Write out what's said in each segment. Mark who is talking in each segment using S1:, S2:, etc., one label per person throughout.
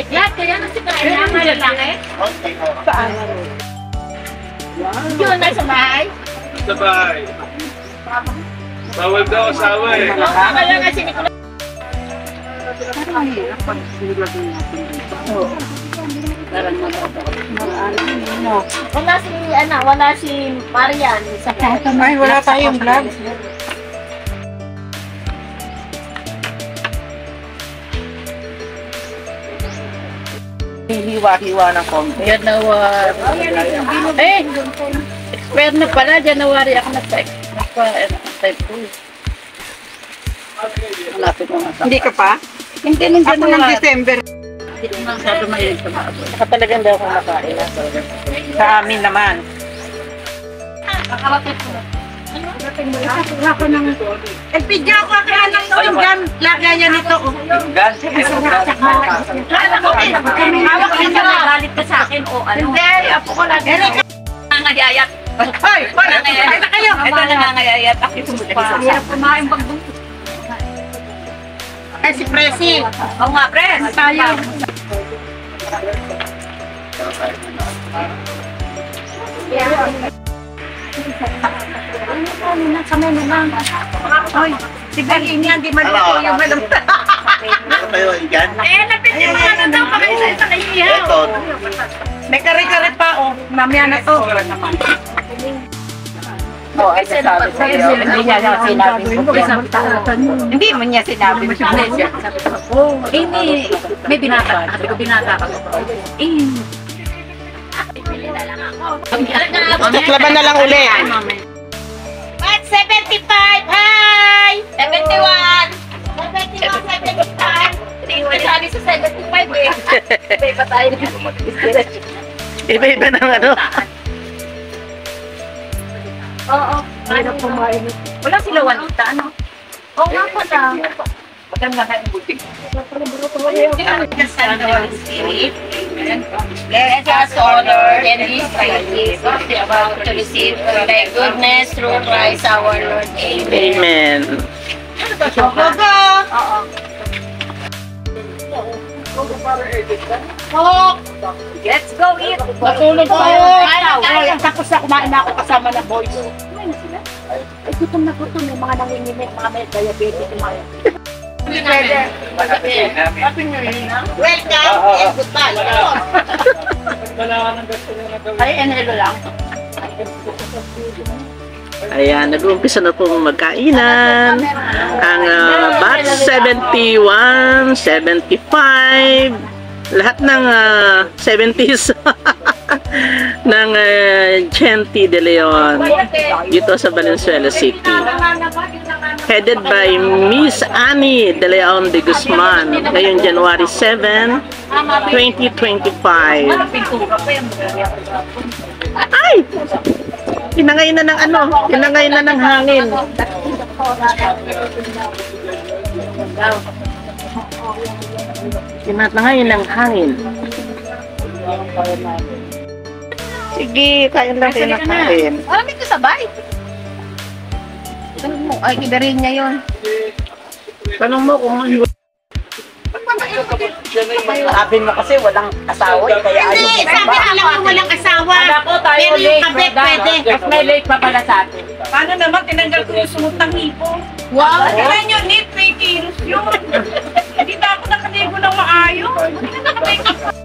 S1: Lahat kaya nasi kailangan lalaki?
S2: Okay.
S3: Saan?
S1: Yun, nasa bahay?
S4: Sa bahay. Bawal daw asawa eh.
S1: Kaya kasi ni Kuya.
S3: Parang mahirap pag nilagay natin dito. Oo.
S1: Wala si Marian.
S3: Ay, wala tayong vlog. Hiwa-hiwa ng konti.
S5: January. Eh! Expire na pala. January ako nagpa-type 2. Malapit mo nga sa...
S3: Hindi ka pa?
S5: Hindi nung
S3: Ako ng
S5: January.
S3: December.
S5: Hindi ko masyado mahilig sa mga aboy. Saka talagang daw akong makain.
S3: Sa amin naman.
S5: Nakarating ko.
S3: Wala ko ng... Eh, video ko kaya ng pinggan. Lagay niya nito.
S2: Gas.
S1: Hawak ka na galit ka sa akin o ano?
S3: Hindi, apo ko lang. Eric!
S1: Nangayayat.
S3: Hoy! Ito kayo!
S1: Ito nangangayayat. Ako pa. Hirap kumain bagdong.
S3: Ay, si Presi.
S1: Oo nga, Pres.
S3: Tayo. Hoy, si Galing yan, di maluto yung malam.
S2: Ano kayo yan?
S1: Lapit yung mga ano daw, pakaisa na iyaw.
S2: Ito.
S3: May kare-kare pa, oh. Mamaya na to.
S5: Oo, ay sasabi sa iyo. Hindi niya lang sinabi ko.
S3: Hindi mo niya sinabi.
S1: Hindi, may binata. Sabi ko binata ka.
S3: Laban na lang uli.
S1: At 75! Hi! 71! 71, 75! Hindi ko sabi sa 75 eh. Iba tayo na.
S5: Iba-iba ng ano.
S1: Oo. Wala sila Juanita, ano? Oo nga pala. Maganda ka yung butik. Bless us, O Lord, and these gifts of the about to receive from thy goodness through Christ our Lord. Amen.
S5: Amen.
S1: Go, go! Oo. Let's go eat!
S3: Matulog
S1: tayo.
S3: Ay, tapos na kumain na ako kasama ng boys.
S1: Kumain na sila? Ay, gutom na gutom. Yung mga nanginginig, mga may diabetes, yung mga... Welcome and goodbye.
S3: Ay, and hello lang.
S5: Ayan, nag-uumpisa na pong magkainan. Ang batch 71, 75, lahat ng 70s ng Genti de Leon dito sa Valenzuela City. Headed by Miss Annie de Leon de Guzman ngayong January 7, 2025. Ay! Tinangay na ng ano, tinangay na ng hangin. Tinatangay ng hangin. Sige, kain lang kayo na kain.
S1: Alam ito sabay. Tanong mo, ay ibarin niya yun.
S5: Tanong mo kung ano.
S3: Sabi mo kasi walang asawa, kaya ayaw
S1: Hindi,
S3: mo
S1: sabi
S3: ba?
S1: alam mo walang asawa.
S3: Pero
S1: yung kabit pwede.
S3: Mas may late pa pala sa atin. Paano naman tinanggal ko yung sumot ng hipo?
S1: Wow!
S3: Tingnan nyo, need 3 kilos yun. Hindi na ako nakaligo ng maayos. Hindi na nakapikap.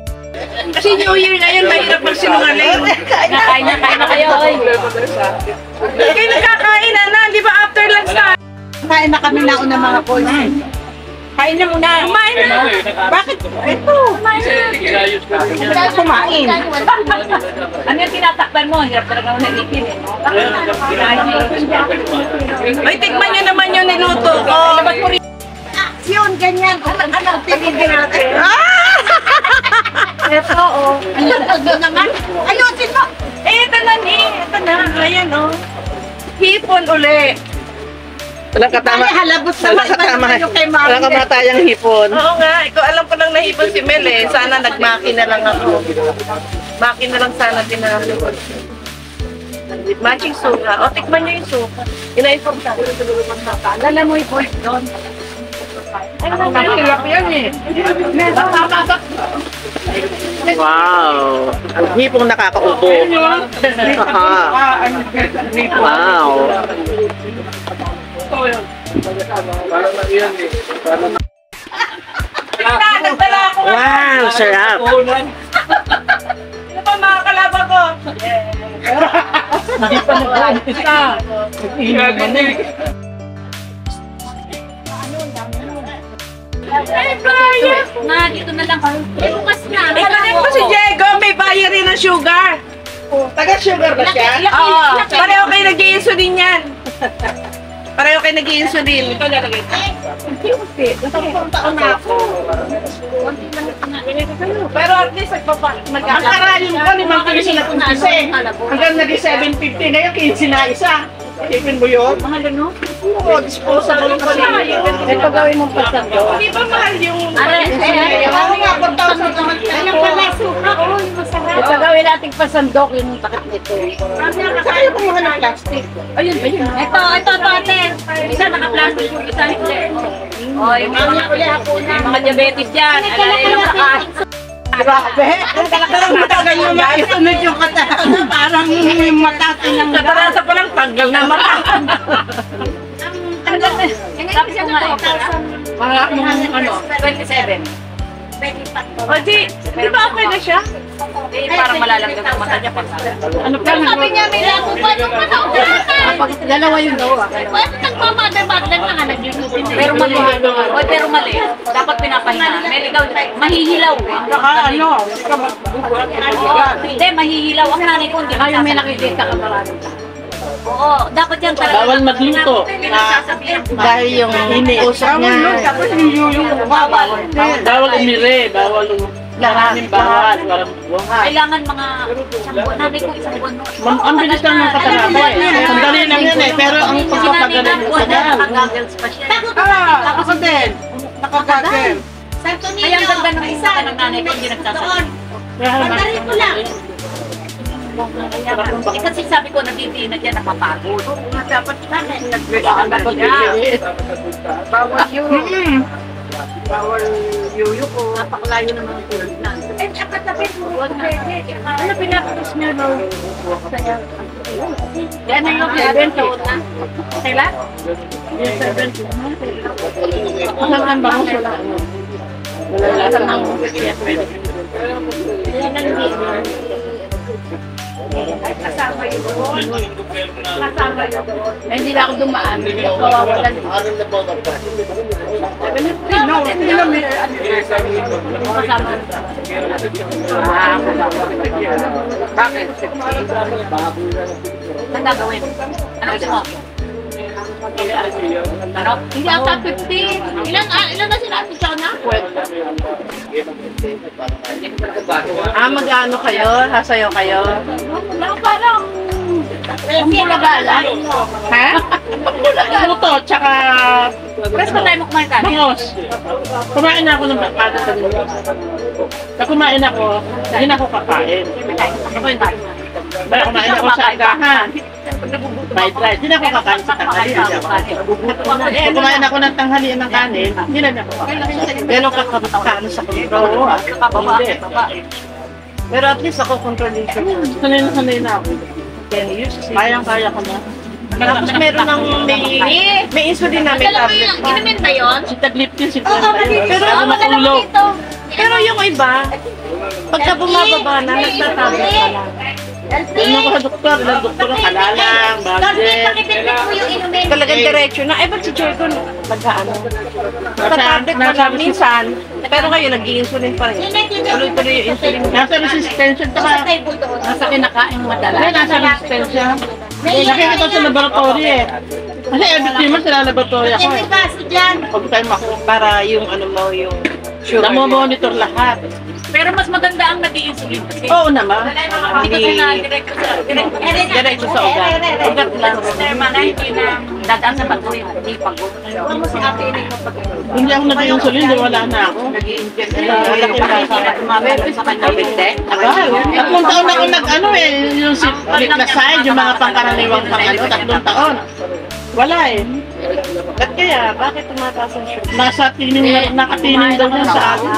S3: Kasi New Year ngayon, mahirap magsinungaling.
S1: Kain na kayo, oy.
S3: Kayo nagkakain na, di ba after lunch tayo? Kain na kami na una mga boys. Kain na muna. Kumain na. Bakit? Ito. Kumain.
S1: Ano yung tinatakpan mo? Hirap talaga mo nalipin eh.
S3: Ay, tikman nyo naman yung niluto ko. Aksyon, ganyan. Ano, tinigil natin. Ito, oh.
S1: Ano naman?
S3: Ayusin mo. Eh, ito na ni. Ito na. Ayan, oh. Hipon uli.
S5: Walang katama.
S3: Halabos
S5: Walang katama. Walang kamatayang hipon.
S3: Oo nga. Ikaw alam ko lang nahipon si Mel eh. Sana nagmaki na lang ako. Maki na lang sana tinalo. Matching suka. O, tikman nyo yung suka. Ina-inform sa akin.
S1: Lala mo yung boys doon.
S3: Mahirap yan eh.
S5: Wow. Ang hipong nakakaubo. Aha. Wow.
S3: Nagdala ako.
S5: Wow, sarap.
S3: Ano pa mga kalaba ko? Hindi pa nag-umpisa. Ay, Brian!
S1: Na, dito na lang. Bukas na.
S3: Ikanin mo si Diego, may buyer rin ng sugar.
S5: Taga-sugar ba siya?
S3: Oo, pareho kayo nag-i-insulin yan. Pareho kayo nag-i-insulin. Ito lalagay. Taon na ako. Pero at least
S5: Ang karalin ko, 5 piso na kumpisa eh. Hanggang naging 750 ngayon, 15 na isa. Tipin mo yun?
S1: Mahal ano?
S5: Oo, disposable pa siya.
S3: ito gawin mong pasando. Hindi ba mahal yung...
S5: Oo nga, 4,000 naman.
S1: Anong pala suka? Oo, yung masarap.
S3: Ito gawin nating pasandok yung takip nito.
S5: Kaya kumuha ng plastic.
S1: Ayun. Ito, ate. Isa naka-plastic yung isa hindi. O, yung mga diabetes dyan. Alala yung nakain.
S3: Grabe! Talagang matagal yung maisunod yung katarasa. Parang yung mata ng katarasa pa lang tanggal na mata.
S1: Sabi ko nga
S3: Mga ano?
S1: 27.
S3: O di ba okay na siya?
S1: Eh, parang malalamdag ang mata niya pag
S3: Ano pa?
S1: sabi niya may labo pa nung
S3: Pag dalawa yung dawa.
S1: Bakit nagmamadal-madal na nga naglulutin? Pero mali. Oy, pero mali. Dapat pinapahinga. May ligaw. Mahihilaw eh.
S3: Saka ano?
S1: Hindi, mahihilaw. Ang nanay ko hindi.
S3: Ayaw may nakikita ka maraming.
S1: Oo, dapat yan talaga.
S5: Bawal magluto.
S1: Pinasasabihan.
S3: Dahil yung usap niya. Tapos yung bawal.
S5: Bawal umire, bawal maraming bawal, walang buhay.
S1: Kailangan mga isang buwan. Nanay ko isang buwan.
S5: Ang bilis lang ng katarata eh. Sandali lang yun eh, pero ang pagpapagaling mo sa daan.
S1: Nakagagals pa siya.
S3: Ako din. Nakagagel.
S1: Kaya ang ganda ng isa ng nanay ko hindi nagsasabi.
S3: Pagdarin ko lang.
S1: Eh, kasi sabi ko natitinag yan napapagod.
S3: Dapat bawal yun. Bawal yuyo ko.
S1: Napakalayo naman ang tulog na.
S3: Eh, kapatapit mo. Ano pinapatos niyo daw?
S1: Yan na yung pinataon na.
S3: Kailan? Yung 70. Ang bango sila. Wala lang ang kasama yun doon. Kasama yun doon. Eh, hindi na ako dumaan. Kawawalan. No, hindi na may kasama. Bakit?
S1: Ang gagawin? Ano gusto mo? Ano? Hindi ata 50. Ilan na sila Ate Chona?
S3: Mag-ano kayo? Sasayaw kayo?
S1: Wala, parang
S3: Pambulagala? Ha? Pambulagala?
S5: Luto, tsaka
S1: Press pa tayo mo kumain ka.
S5: bangos. Kumain na ako ng bakada sa luto. Pag kumain ako, hindi na ako kakain.
S1: Ako yung tayo.
S5: Baya kumain ako sa agahan. Fried rice, hindi na ako kakain sa tanghalian. Eh, kumain ako ng tanghalian ng kanin, hindi na ako kakain. Ganon kakabakaano sa kontrol. Hindi. Pero at least ako controlation. Sanay na ako. 10 years. Kayang-kaya ko na. Tapos meron ng may insulin na may
S1: Alam mo
S5: tablet
S1: yung
S5: pa.
S1: inumin ba yun?
S5: Si Tagliptin, si
S1: Oo,
S5: Tagliptin. Pero
S1: Oo, madala mo
S5: matulog.
S1: dito.
S5: Pero yung iba, pagka bumababa na, nagtatablet pa lang. Yung mga doktor, ilang doktor ang kalalang, budget.
S1: Pakipit mo yung inumin.
S3: Talagang diretso na. Eh, ba't si Jericho nag-ano? Nagtatablet pa lang minsan. Pero kayo, nag-i-insulin pa rin. Tuloy-tuloy yung insulin.
S5: Nasa resistensya,
S1: Sa
S5: tsaka
S1: table doon.
S3: Nasa kinakain madala.
S5: Hindi, nasa resistensya. Nakikita ko sa laboratory eh. Kasi every 3 months sa laboratory ako eh. Pag tayo
S3: Para yung ano mo, yung sugar.
S5: monitor lahat.
S1: Pero mas maganda ang nag-i-insulin kasi.
S5: Oo naman.
S1: Dito kasi na diretso sa ugat. Ugat lang. Sistema na hindi na dadaan sa bato yung hindi pagod. Ano mo si ate ini kapag
S5: Hindi ako nag-insulin, di wala na ako.
S1: meron sa kanya hindi?
S5: Tatlong taon ako nag-ano eh, yung Niclaside, yung mga pangkaraniwang pang ano, 3 taon. Wala eh. Ba't kaya? Bakit tumataas ang sugar? Nasa tining na, nakatining daw yan sa akin.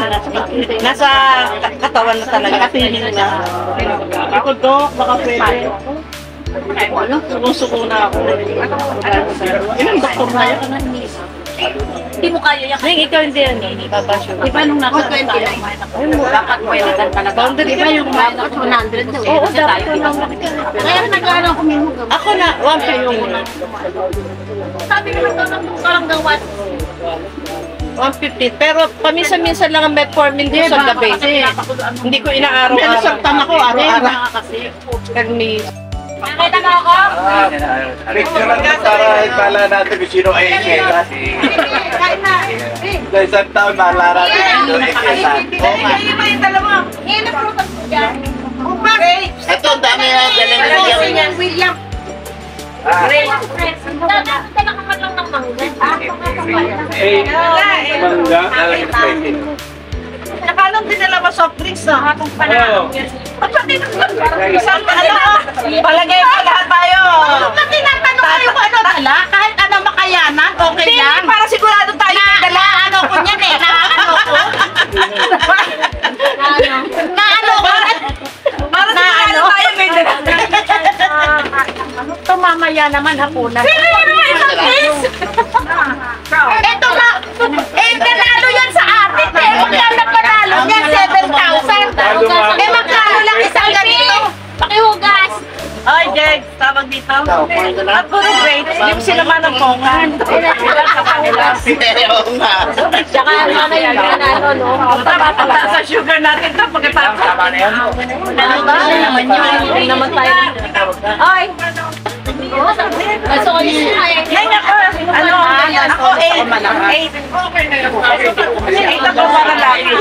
S5: Nasa katawan na talaga. Nakatining na. Ako, Dok, baka pwede. Suko na ako. Ilang doktor na yan?
S1: Hindi mo kaya yan.
S5: Ay, ikaw hindi yan.
S1: Di ba nung nasa tayo, dapat pwede ka talaga.
S5: Boundary ba yung
S1: kumain ako 100 daw.
S5: Oo,
S1: Kasi tayo,
S5: dapat
S1: di ba? Kaya nag-ano ako may hugam.
S5: Ako na, 1 pa yung
S1: Sabi ko lang parang daw
S5: 150. Pero paminsan-minsan lang ang metformin ko sa gabi. Hindi ko inaaraw-araw. Pero saktan ako, araw-araw. Permis.
S1: Nakita mo ako?
S2: Picture lang para ipala natin kung sino ay ikita. Sa isang taon, maalala natin kung sino ay ikita. Oo nga.
S3: Hindi ba yung dalawa?
S1: Eh, naprutas mo dyan.
S3: Grapes.
S2: Ito, ang dami yan. Galing na
S3: William. William.
S1: Dala ka man lang ng mangga.
S4: Mangga.
S2: Lalagyan ng spicy.
S3: Nakalong dinala mo soft drinks na.
S1: Atong pa na.
S3: Isang palagay ko lahat tayo. Ba't tinatanong kayo kung ano dala? Kahit ano makayanan, okay lang. Para sigurado tayo may dala. Ano ko niyan eh. Naano ko. Naano ko. Para sigurado tayo may dala.
S1: Ito mamaya naman hapunan.
S3: Pero isang piece. Ito na. Eh, nanalo yan sa atin eh. Magkano panalo niyan? 7,000. Eh, magkano lang isang ganito?
S1: Pakihugas!
S3: Ay, Jeg, tawag dito. At puro grapes, yung sila man ng pongan.
S2: Oo nga.
S1: Tsaka ano yung panalo, no?
S3: Tapos sa sugar natin ito pagkatapos.
S1: Ano ba? Ano naman yun? Hindi naman tayo. Ay! Gusto ko yun eh.
S3: Ngayon ako, ako 8. 8 ako para lagi.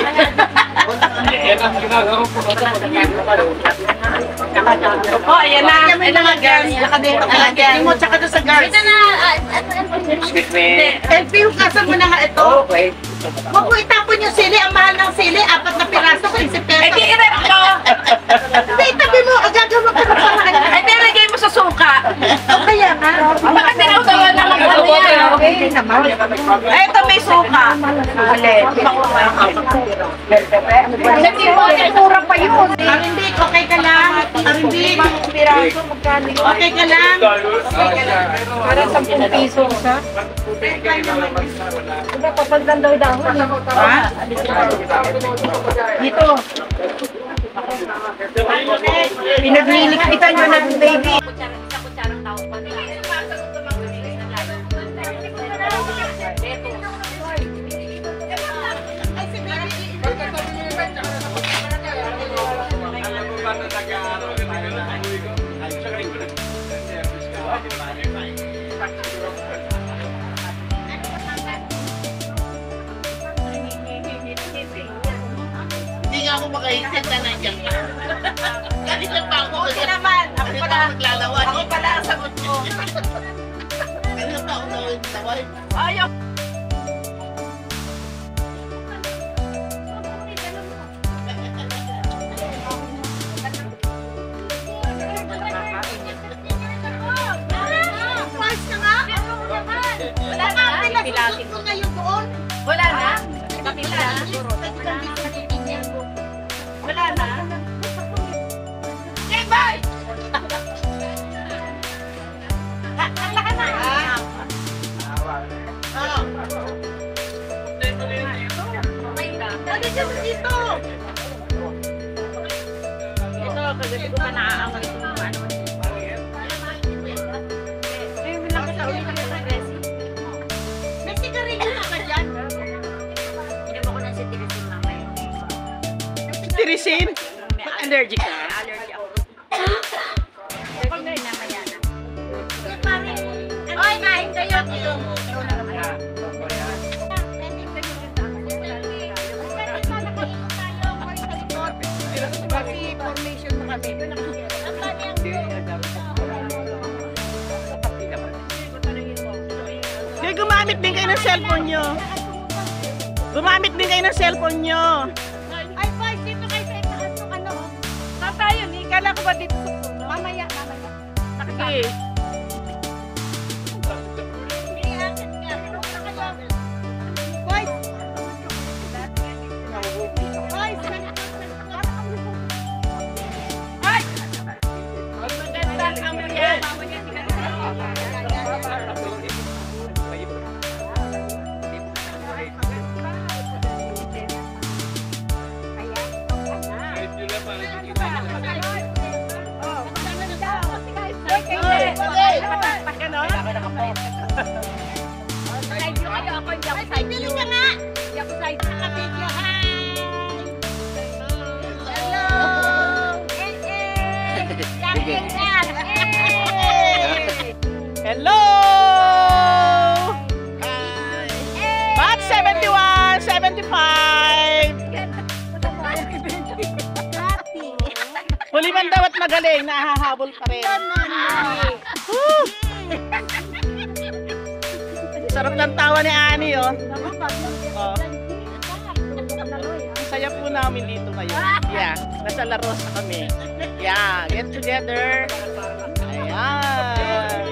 S4: Yan ang ginagawa ko.
S3: Oh, ayan na. Ayan na nga, girls. Nakadito mo, tsaka doon sa girls.
S1: Ito na,
S2: Excuse me.
S3: LP, hugasan mo na nga ito.
S2: Okay.
S3: Huwag mo itapon yung sili. Ang mahal ng sili, 4 na piraso, 15 pesos.
S1: Eh, di i-rep ko!
S3: Hindi, itabi mo. Gagawa ka na parang.
S1: Ay, nilagay mo sa suka.
S3: O kaya nga.
S1: Baka tinatawa na lang ano yan.
S3: Okay naman. Ito may suka.
S1: Hindi mo, kurang pa yun.
S3: Arindik, okay ka lang. Arindik. Okay ka lang.
S1: Para 10 piso sa. Diba, papagdan daw daw.
S3: Ha? Dito. Pinaglilikpitan nyo na baby.
S1: Isa kutsarang tao pa.
S5: Hindi nga ako makahintin na nandiyan ka. Kanina pa ako.
S3: Okay naman. Ako
S5: Kanina
S3: pala.
S5: pa maglalawan.
S3: Ako pala ang sagot ko.
S5: Kanina pa ako nawawin.
S3: Ayaw. Wala na. Pinasusunod ko ngayon doon.
S1: Wala na?
S3: Wala na. Okay, bye! Laka na. Dali dyan dito.
S1: Ito, kagabi ko pa naaangal ito ng ano.
S3: May sigarilyo na ka dyan.
S1: Hindi mo ko na si Tirisin mamaya.
S5: Tirisin? Allergic ka?
S1: Allergy ako. Pag na mamaya na.
S3: Oy, kain kayo. Kasi formation mo kami.
S5: Kaya gumamit din kayo ng cellphone nyo. Gumamit din kayo ng cellphone nyo.
S3: Ay, boys, dito kayo sa itaas ng ano. Saan tayo? Kala ko ba dito sa puno? Mamaya, mamaya.
S5: Okay.
S1: Hindi ako side view. Ka nga! Hindi ako side view. Naka-video. Hi! Hello!
S5: Hello! Hi! Batch 71, 75! Huli man daw at magaling, nahahabol pa rin. Woo! Sarap ng tawa ni Ani, oh. Oh. Saya po namin dito ngayon. Yeah, nasa La Rosa kami. Yeah, get together. Ayan.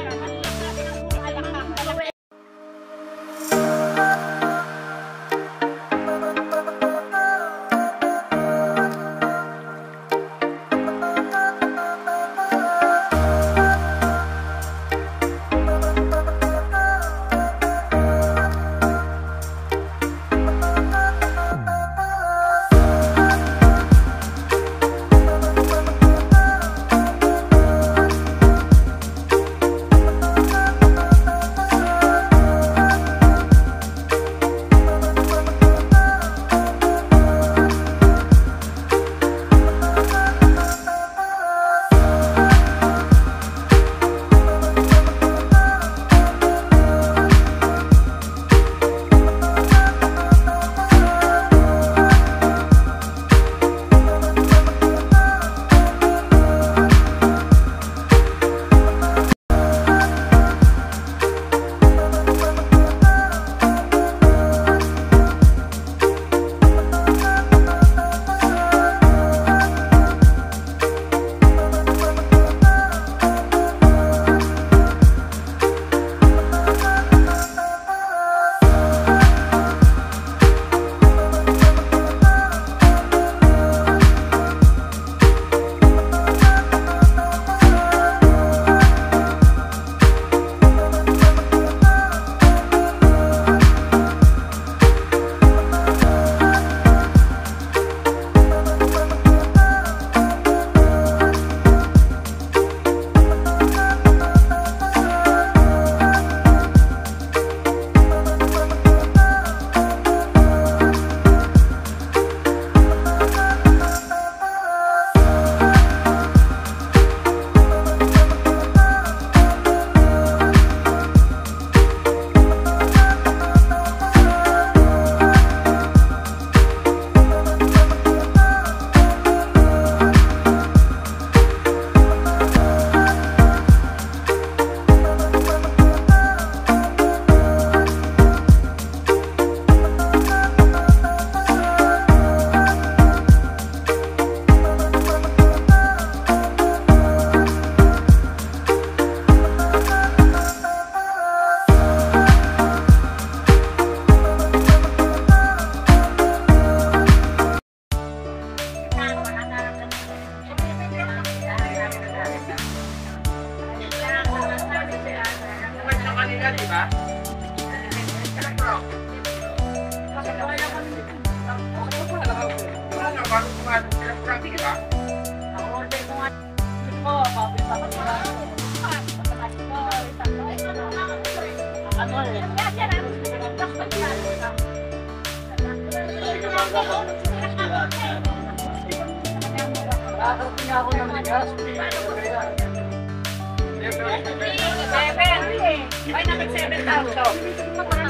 S1: Ay, nakik-7 tayo.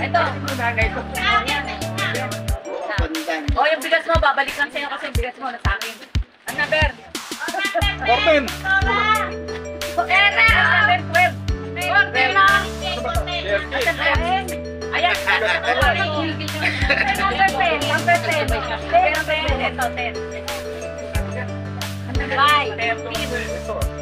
S1: Ito. O, yung bigas mo, babalik lang sa'yo kasi yung bigas mo, nasa akin. Ang number?
S2: 14.
S1: Ayan. Number 10. Ito, 10. Bye. 17.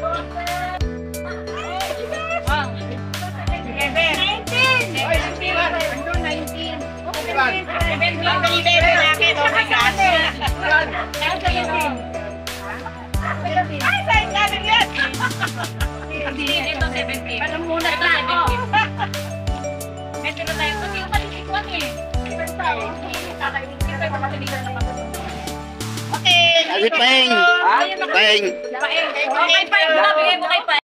S1: Paano muna lang? Medyo na tayo. Kasi yung malilikwan eh. Okay.
S5: Kasi Peng. Peng.
S1: Okay, Peng. Bigay mo kay Peng.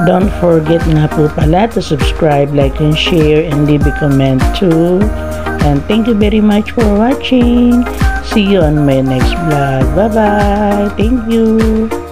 S6: Don't forget nga po pala to subscribe, like, and share, and leave a comment too. And thank you very much for watching. See you on my next vlog. Bye-bye. Thank you.